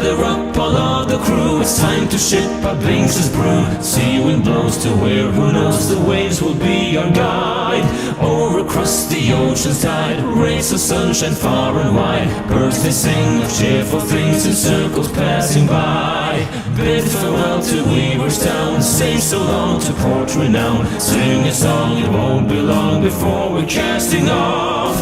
Gather up all of the crew, it's time to ship our Binks' brew. Sea wind blows to where, who knows, the waves will be our guide. Over across the ocean's tide, rays of sunshine far and wide. Birds they sing of cheerful things in circles passing by. Bid farewell to Weaver's Town, say so long to Port Renown. Sing a song, it won't be long before we're casting off.